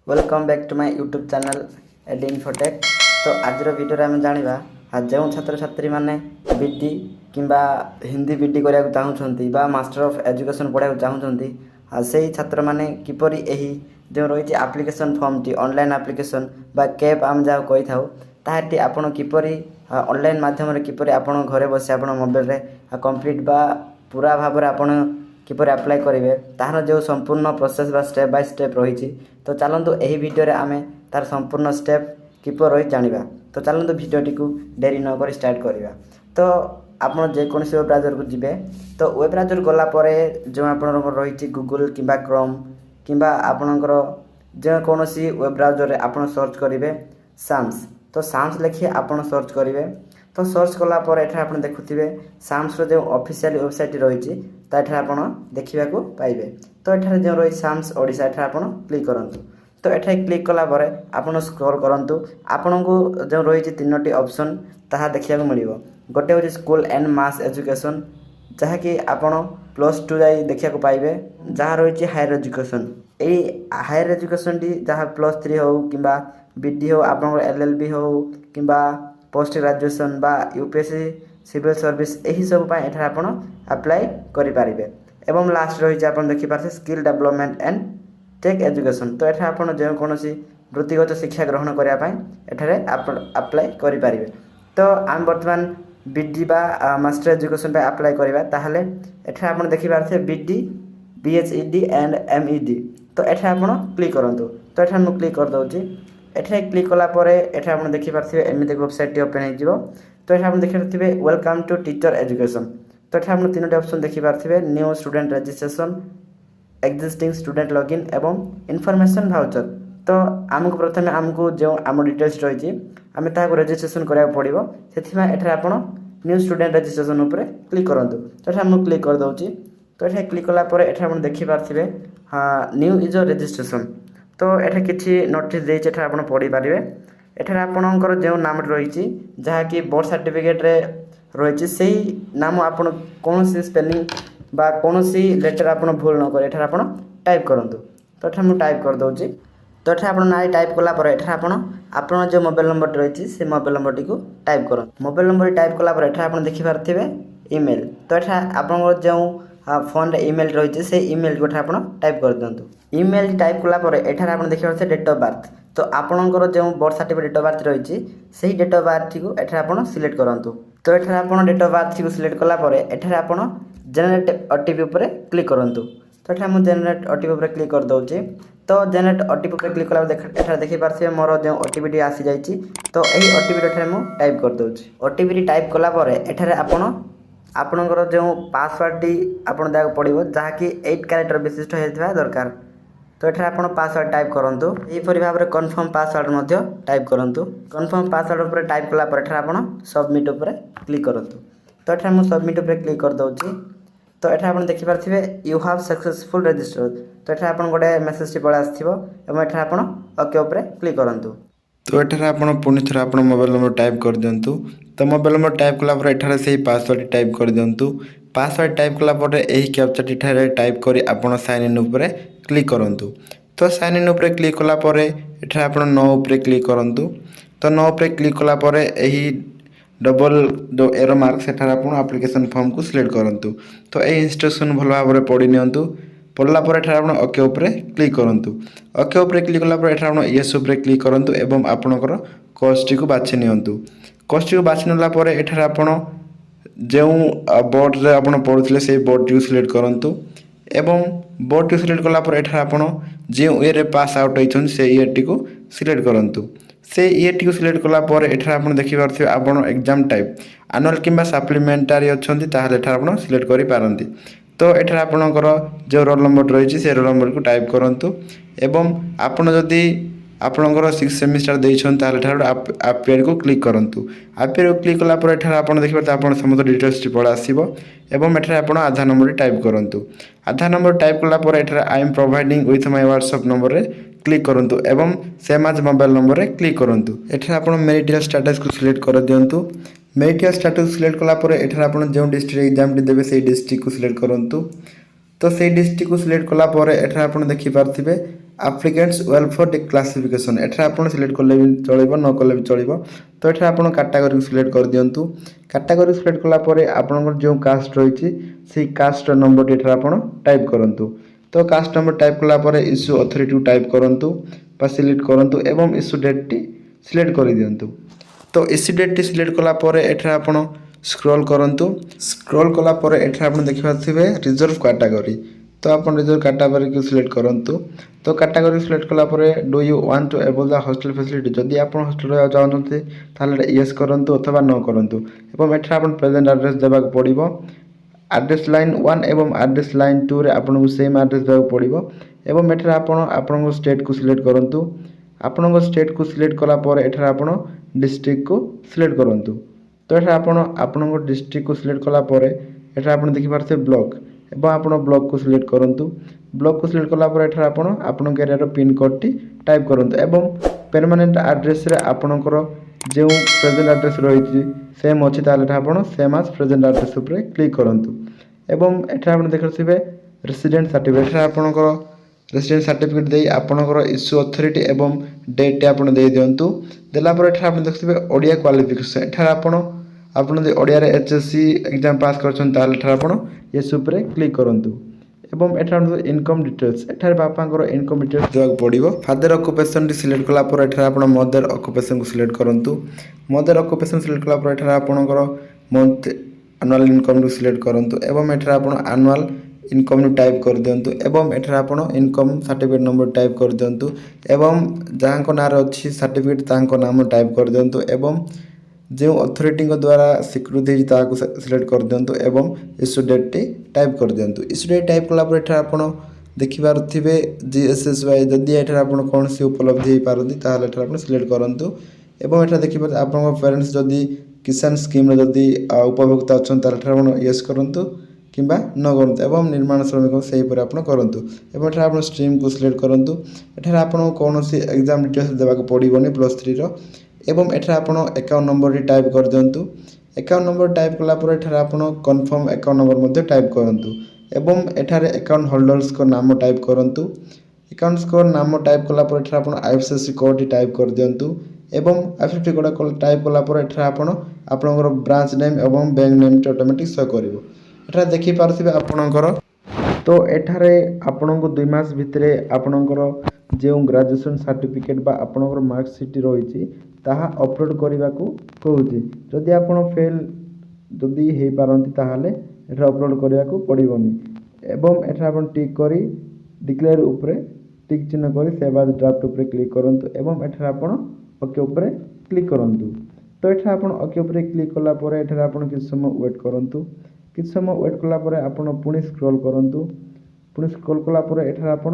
Welcome back to my YouTube channel AD Infotech. तो आज video आम जाना जो छात्र छात्री मैंने बीडी किंबा हिंदी बीडी करने चाहूँगी मास्टर ऑफ एजुकेशन पढ़ा चाहूँगी से छात्र मैंने किपरि यही जो रही application form T online application बा कैब आम जहाँ कही था ताकि आपड़ किपरि ऑनलाइन माध्यम किपरि आपण घरे बस आप मोबाइल में कंप्लीट बा पूरा भाव में आपण किपर अप्लाई करेंगे तार जो संपूर्ण प्रोसेस बा स्टेप बाय स्टेप रही। तो चलतु यही वीडियो आम तार संपूर्ण स्टेप किपर रही जाना। तो चलतु वीडियोटी को डेरी नक स्टार्ट करवा। तो आप जेकोसी वेब ब्राउजर को जी तो वेब ब्राउजर गलापर जो आप रही गूगल कि क्रोम कि आपणकर जेकोसी वेब ब्राउजर आप सर्च करेंगे साम्स। तो साम्स लिखिए आप सर्च करेंगे। तो सर्च कलापर एठार आप देखुए साम्स जो ऑफिशियल वेबसाइट रही ताठे आप देखा पाइबे। तो एठार जो रही साम्स ओडिशा एठार आप क्लिक करूँ। तो एठार क्लिक कलापर आप स्क्रॉल करूँ आपन को जो रही तीनोटी ऑप्शन ताहा देखा मिल गोटे हूँ स्कूल एंड मास एजुकेशन जहाँकि आपड़ +2 जाए देखा पाइबे जहाँ रही हायर एजुकेशन यही हायर एजुकेशन टी जहाँ +3 हो कि बीडी हो आप LLB हो कि पोस्ट ग्रेजुएशन बा यूपीएससी सिविल सर्विस यही सब एठार आप अप्लाई करेंगे। एवं लास्ट रही आप देखिपारे skill development and tech education. तो एठार आप जो कौन वृत्तिगत शिक्षा ग्रहण करने एठारे अप्लाई करेंगे। तो आम बर्तमान बीडी बा मास्टर एजुकेशन पे अप्लाई करवा ताहले एठार आप देखिपारे बीडी BHED एंड MED। तो एठार आप क्लिक करूँ। तो एठार मुझे क्लिक कर दूँ। एठार क्लिक कलापर एठार आप देखिपारे एमती वेबसाइट ओपन हो। तो एठार आप देखिपारे वेलकम टू टीचर एजुकेशन। तो एठार आप तीनोटी ऑप्शन देखिपारे new student registration existing student login एवं इनफॉरमेशन भाउचर। तो आमको प्रथम आमको जो आम डिटेल्स रही आम ताको रजिस्ट्रेशन करा पड़ो से आप न्यू स्टूडेंट रजिस्ट्रेशन उपर क्लिक करूँ। तो एठार मुझे क्लिक कर दूँ। तो एठार क्लिक कलापर एठार आप देखिपारे न्यू इज रजिस्ट्रेशन। तो एठे किसी नोटिस देते एठार आप पढ़ी पारे। एठार आपणकर जो नाम रही जहाँकि बर्थ सर्टिफिकेट रे रही से नाम आप कौन स्पेलिंग बा कौन लेटर आप भूल न करे एठार आप टाइप करूँ। तो एठार मुझे टाइप कर दूँ। तो एठार आप ना टाइप कलापर एठार आप जो मोबाइल नंबर रही से मोबाइल नंबर टी टाइप करूँ। मोबाइल नंबर टाइप कलापर एठार आप देखिपारे ईमेल। तो एठार आप जो फोन रे ईमेल रही से ईमेल को आप टाइप कर दिंतु। ईमेल टाइप कलापर एठार आप देखिए डेट ऑफ बर्थ। तो आपणकर जो birth certificate date of birth रही से डेट ऑफ बर्थ को एठार आप सिलेक्ट करूँ। तो एठार आप डेट ऑफ बर्थ को सिलेक्ट कलापर एठार आप जेनेरेट OTP उपर क्लिक करूँ। तो एठार मुझे जेनेरेट OTP उपर क्लिक कर दूँ। तो जेनेरेट OTP उपर क्लिक कला एठार देखिपारे मोर जो OTP टी आसी जाइए। तो यही OTP एठार मुझे टाइप कर दूँ। OTP टी टाइप कलापर एठार आपणकर जो पासवर्ड टी आपन देख पड़ो जहाँकि 8 कैरेक्टर विशिष्ट होता दरकार। तो एठार आप पासवर्ड टाइप करूँ। यहीपरि भाव में कन्फर्म पासवर्ड टाइप करूँ। कन्फर्म पासवर्ड उपर टाइप कलापर एठार आप सबमिट उपर क्लिक करूँ। तो एठार मुझे सबमिट उपर क्लिक कर दूँ। तो एठार आप देखिपारे यू हैव सक्सेसफुल रजिस्टर्ड। तो एठार आप गोटे मेसेज टी पड़ा आसो और एठार आप ओके उपर क्लिक करूँ। तो एठार आप पुणी थे आप मोबाइल नंबर टाइप कर दिंतु। तो मोबाइल नंबर टाइप कलापर एठार से पासवर्ड टाइप कर दिंतु। पासवर्ड टाइप कलापर यही कैप्चा टी टाइप कर आप साइन इन उपर क्लिक करूँ। तो साइन इन उपर क्लिक कलापर एठार आप नो उपर क्लिक करूँ। तो नो उपर क्लिक कलापर यही डबल जो एरो मार्क से एप्लिकेशन फॉर्म को सिलेक्ट करूँ। तो यही इंस्ट्रक्शन भल भाव में पढ़ी नियंतु। पढ़ला पर एठार आप ओके उपर क्लिक करूँ। ओके उपर क्लिक कलापर एठार आप येस उपर क्लिक करूँ एवं आपणकर कोर्स टी को बाछि नियंतु। कोर्स टी को बाछि नेला पर एठार आप जो बोर्ड रे आप पढ़ुଥିଲେ से बोर्ड टी सिलेक्ट करूँ एवं बोर्ड टी सिलेक्ट कलापर एठार आप जो ईयर पास आउट होती से ईयर टी को सिलेक्ट करूँ। से ईयर टी को सिलेक्ट कलापर एठार आप देखिपारे आप एग्जाम टाइप आनुअल कि सप्लीमेंटारी अच्छा ताहले एठार आप सिलेक्ट करें। तो एठार आपणकर जो रोल नंबर रही से रोल नंबर को टाइप करूँ एवं आपड़ जदि आपणकर 6th सेमिस्टर देठार अपियर को क्लिक करूँ। अपियर को क्लिक कलापर एठार आप देखिए आप समस्त डिटेल्स पड़ा आसो एवं एठार आप आधार नंबर टाइप करूँ। आधार नंबर टाइप कलापर एठार I am providing with my WhatsApp number रे क्लिक करूँ एवं सेम आज मोबाइल नंबर रे क्लिक करूँ। एठार आप मैरिटल स्टेटस को सिलेक्ट कर दिंतु। मैरिटल स्टेटस सिलेक्ट कलापर एठार आप जो डिस्ट्रिक्ट एग्जाम देवे से डिस्ट्रिक्ट को सिलेक्ट करूँ। तो से डिस्ट्रिक्ट को सिलेक्ट कला एठार आप देखिपारे आप्लिकेंट्स वेलफेयर डिक्लासिफिकेशन एठार आप सिलेक्ट कले भी चलो न कले भी चलो। तो एठार आप कैटेगरी सिलेक्ट कर दिंतु। कैटेगरी सिलेक्ट कलापर आपंकर जो कास्ट रही से कास्ट नंबर एठार आप टाइप करूँ। तो कास्ट नंबर टाइप कलापर इश्यू अथॉरिटी को टाइप करूँ सिलेक्ट करूँ एवं इश्यू डेट टी सिलेक्ट कर दिंतु। तो इश्यू डेट टी सिलेक्ट कलापर एठार आप स्क्रॉल करंतु। स्क्रॉल कला पर एठार आप देखिपारे रिजर्व कैटेगरी। तो आप रिजर्व कैटेगरी को सिलेक्ट करंतु। तो कैटेगरी सिलेक्ट कला पर do you want to avail the hostel facility जदि आप हॉस्टल रहा चाहते ताहले यस करंतु अथवा नो करंतु। एवं एठार आप प्रेजेंट एड्रेस देबाक पड़िबो। एड्रेस लाइन 1 एवं एड्रेस लाइन 2 रे आपनको सेम एड्रेस देबाक पड़िबो। एवं एठार आपन स्टेट को सिलेक्ट करंतु। आपन स्टेट को सिलेक्ट कला पर एठार आप डिस्ट्रिक्ट को सिलेक्ट करंतु। तो ये आप डिस्ट्रिक्ट को सिलेक्ट कलापर एठार आप देखिपारे ब्लॉक एवं आप ब्लॉक को सिलेक्ट करूँ। ब्लॉक को सिलेक्ट कलापर एठार आपण area pin code T type करूँ एवं परमानेंट एड्रेस रे आपणकर जो प्रेजेंट एड्रेस रही सेम अच्छी ताल आप सेम आज प्रेजेंट एड्रेस उपर क्लिक करूँ। एवं एठार आप देखिए रेसिडेंट सर्टिफिकेट एठार आपणकर रेसिडेंट सर्टिफिकेट दे आपणकर इश्यू अथॉरिटी एवं डेट टी आप दे दिंतु। देलापर एठार आप देखिए ओडिया क्वालिफिकेशन एठार आपन ओडिया रे एचएससी एग्जाम पास कर येस उपर क्लिक करूँ। एवं एठार इनकम डिटेल्स एठार बापांकर इनकम डिटेल्स देवाक पड़िबो। फादर ऑक्युपेशन टी सिलेक्ट कला पर एठार आप मदर ऑक्युपेशन को सिलेक्ट करंतु। मदर ऑक्युपेशन सिलेक्ट कला पर एठार आपनकर मंथ एनुअल इनकम को सिलेक्ट करंतु एवं एठार आप एनुअल इनकम टाइप कर दिंतु। एवं एठार आप इनकम सर्टिफिकेट नंबर टाइप कर दिंतु एवं जहाँ नाँ अच्छी सर्टिफिकेट तांको नाम टाइप कर दिंतु एवं जो अथॉरिटी द्वारा स्वीकृति सिलेक्ट कर दिंतु एवं इश्यू डेट टी टाइप कर दिंतु। इश्यू डेट टाइप कलापर एठार आप देखिपारे GSSY जदि एठार आप कौन सी उपलब्धि हो पारती ताहले एठार आप सिलेक्ट करंतु। एवं एठार देखिपारे आपन पेरेंट्स जदि किसान स्कीम रे जदि उपभोक्ता अच्छा ताहले एठार आप यस करंतु किंबा न करंतु एवं निर्माण श्रमिक से हीपर आप करंतु। एवं एठार आप स्ट्रीम को सिलेक्ट करंतु। एठार आपन कौन सी एग्जाम डिटेल्स देबाक पड़िबोनी +3 रो। एवं एठार आप अकाउंट नंबर टाइप कर दिंतु। अकाउंट नंबर टाइप कलापर एठार आप कन्फर्म अकाउंट नंबर मध्य टाइप करंतु। एवं एठार अकाउंट होल्डर्स को नाम टाइप करंतु। अकाउंट्स को नाम टाइप कलापर एठार आप IFSC कोड टाइप कर दिंतु। एवं IFSC कोड टाइप कलापर एठार आपनकर ब्रांच नेम एवं बैंक नेम ऑटोमेटिक शो करिवो। एठार देखि पारथिबे आपनकर। तो एठारे आपनको 2 मास भितरे आपनकर जो ग्रेजुएशन सर्टिफिकेट बा आपनकर मार्कशीट रही ताहा अपलोड करने को कहूँ। जदि आप फेल जदि हो पारती ताहले एठा अपलोड करने को पड़ोनी। एवं एठा आप टिक करी डिक्लेयर उपरे टिक चिन्ह करी सेव एज ड्राफ्ट उपरे क्लिक करंतु एवं एठा आप ओके उपरे क्लिक करंतु। तो एठा आप ओके उपरे क्लिक कला परे एठा आप किछ समय वेट करंतु। किछ समय वेट कला परे आप पुणी स्क्रॉल करंतु। पुणी स्क्रॉल कला परे एठा आप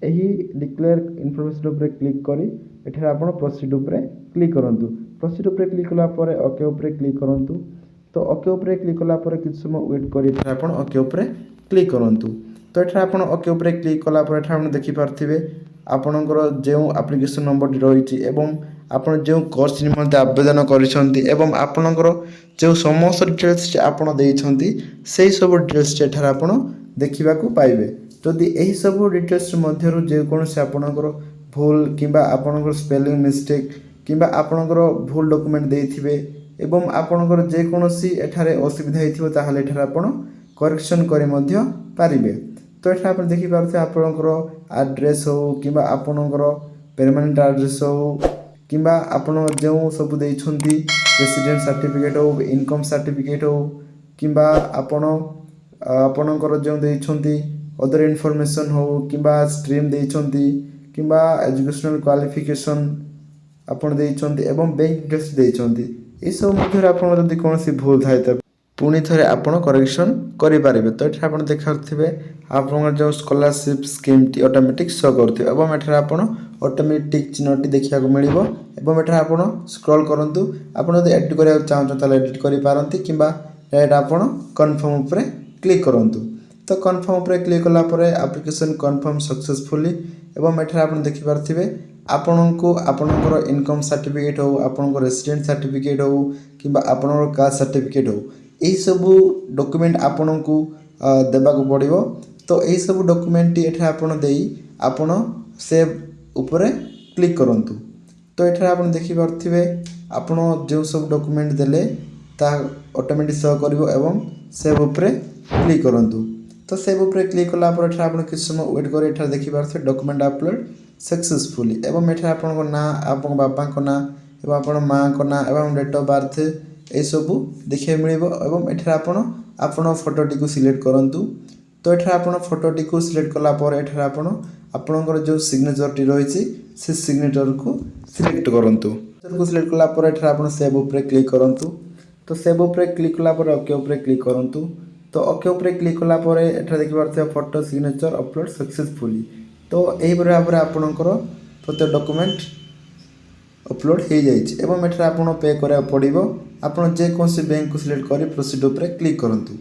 यही डिक्लेयर इनफॉरमेशन उपरे क्लिक करी एठा आप प्रोसीड उपरे क्लिक करंतु। प्रोसीड उपरे क्लिक कला परे ओके उपरे क्लिक करंतु। तो ओके उपरे क्लिक कला परे किछ समय वेट करी एठा आप ओके उपरे क्लिक करंतु। तो एठा आप ओके उपरे क्लिक कला परे एठा आप देखि पारथिबे आपनकर जो एप्लिकेशन नंबर रही एवं आपण जो कोर्स निमंते आवेदन करिसंती एवं आपनकर जो समस्त डिटेल्स आपण देइछंती सेही सब डिटेल्स एठा आप देखिबा को पाइबे। जदि एही सब डिटेल्स मध्यरु जे कोनसे आपनकर भूल किंबा आपनकर स्पेलिंग मिस्टेक किंबा आपनकर भूल डॉक्यूमेंट देइथिबे एवं आपनकर जे कोनसी एठारे असुविधा हेथिबो ताहाले एठारे आपण करेक्शन करि मध्य पारिबे। तो एठा आपण देखि पारथे आपनकर एड्रेस हो किंबा आपनकर परमानेंट एड्रेस हो किंबा आपण जो सब देइछंती रेसिडेंट सर्टिफिकेट हो इनकम सर्टिफिकेट हो किंबा आपनकर जो देइछंती अदर इनफॉरमेशन हो किंबा स्ट्रीम देइछंती किंबा एजुकेशनल क्वालिफिकेशन आपण देइछंती एवं बैंक डिटेल्स देइछंती ए सब मध्य आपण जदि कोनसी भूल थाए त पुणी थरे आपण करेक्शन करि पारिबे। तो एठा आपण देखथिबे आपण जो स्कॉलरशिप स्कीम टी ऑटोमेटिक शो करथिबे एवं एठा आपण ऑटोमेटिक चिन्हटी देखिया को मिलिबो एवं एठा आपण स्क्रॉल करंतु। आपण जदि एडिट करिया चाहत ताले एडिट करि पारंती किंबा एटा आपण कन्फर्म ऊपर क्लिक करंतु। तो कन्फर्म ऊपर क्लिक कला परे एप्लिकेशन कन्फर्म सक्सेसफुली एवं एठा आपण देखि पारथिबे आपनको आपनकर इनकम सर्टिफिकेट हो आपनकर रेसिडेंट सर्टिफिकेट हो किंबा आपनकर कास्ट सर्टिफिकेट हो यही सब डॉक्यूमेंट आपनको देबाक पड़िबो। तो यही सब डॉक्यूमेंट एठार आपण देई आपण सेव उपरे क्लिक करंतु। तो एठार आपण देखि पारथिबे आपण जो सब डॉक्यूमेंट देले ता ऑटोमेटिक शो करिवो एवं सेव उपरे क्लिक करंतु। तो सेव उपरे क्लिक कला पर एठार आपण किछ समय वेट करे एठार देखि पारथिबे डॉक्यूमेंट अपलोड सक्सेसफुली एवं एठार आपण को ना आपण बापा को ना एवं आपण मां को ना एवं डेट ऑफ बर्थ ए सब देखिए मिलिबो एवं एठार आपण फोटोटी को सिलेक्ट करंतु। तो एठार आपण फोटोटी को सिलेक्ट कला पर एठार आपणकर जो सिग्नेचर टी रही से सिग्नेचर को सिलेक्ट करंतु। को सिलेक्ट कला पर एठार आपण सेव उपरे क्लिक करंतु। तो सेव उपरे क्लिक कला पर ओके उपरे क्लिक करंतु। तो ओके उपरे क्लिक कला पर एठार देखि पारथिबे फोटो सिग्नेचर अपलोड सक्सेसफुली। तो एही भाव में आपणकर प्रत्येक डॉक्यूमेंट अपलोड हो जाइए एवं एठार आपण पे करा पड़ो। आपण जेकोसी बैंक को सिलेक्ट कर प्रोसीड उपरे क्लिक करंतु।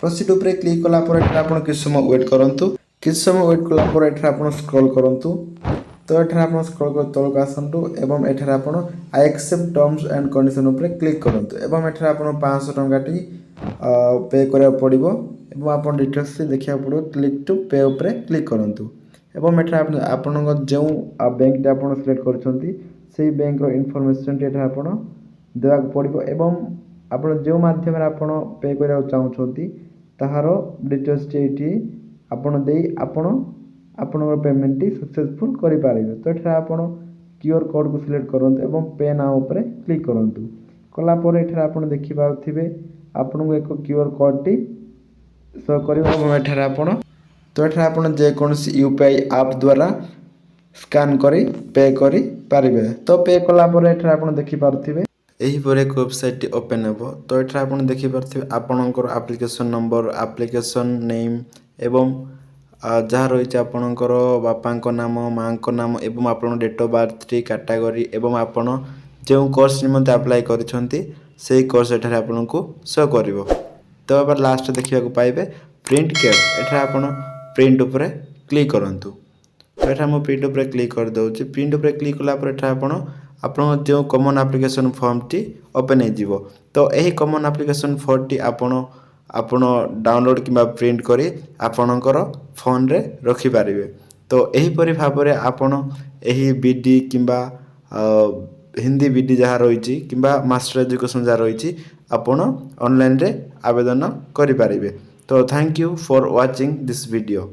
प्रोसीड उपरे क्लिक कला पर एठार आपण किछ समय वेट करंतु। किछ समय वेट कला पर एठार आपण स्क्रॉल करंतु। तो एठार आपण स्क्रॉल कर तलक आसंतु एवं एठार आपण I accept terms and condition उपरे क्लिक करंतु एवं एठार आपण 500 टंकाटी पे करा पड़ो एवं आपण डिटेल्स देखिया पड़ो। क्लिक टू पे उपरे क्लिक करंतु एवं एठार आपण जो बैंक आपण सिलेक्ट करछंती सेही बैंक रो इनफॉरमेशन एठार आपण देवा पड़ो एवं आपण जो माध्यम रे आपण पे करा चाहछंती ताहार डिटेल्स एठी आपण देई आपण पेमेंट सक्सेसफुल करि पारिबे। तो एठार आपण क्यूआर कोड को सिलेक्ट करंतु एवं पे नाउ ऊपर क्लिक करंतु। कला पर एठार आपण देखि पाउथिबे आपण को एक क्यूआर कोड टी शो करिवो एवं एठार आपण तो एठार आपण जे कोनसी यूपीआई ऐप द्वारा स्कैन करी पे करि पारिबे। तो पे कला पर एठार आपण देखि पाउथिबे एही पर एक वेबसाइट ओपन हेबो। तो एठार आपण देखि पारथिबे आपणकर एप्लिकेशन नंबर एप्लिकेशन नेम एवं जहाँ रही आपणकर बापा नाम माँ नाम एवं आपण डेट ऑफ बर्थ कैटेगरी एवं आपण जो कोर्स निमंते अप्लाई करिसेंती सेही कोर्स एठार आपन को शो करिवो। तो अब लास्ट देखिया को पाइबे प्रिंट कैप एठार आपण प्रिंट उपरे क्लिक करंतु। तो एठार मो प्रिंट उपरे क्लिक कर दउची। प्रिंट उपरे क्लिक कला पर एठार आपण जो common application form T open हो जिवो। तो एही कॉमन एप्लिकेशन फॉर्म टी आपण डाउनलोड किंबा प्रिंट करी आपणकर फोन रे रखि पारिबे। तो एही परि भाव रे आपण एही बीडी किंबा हिंदी बीडी जहाँ रही किंबा मास्टर एजुकेशन जहाँ रही आपण ऑनलाइन रे आवेदन करि पारिबे। तो thank you for watching this video.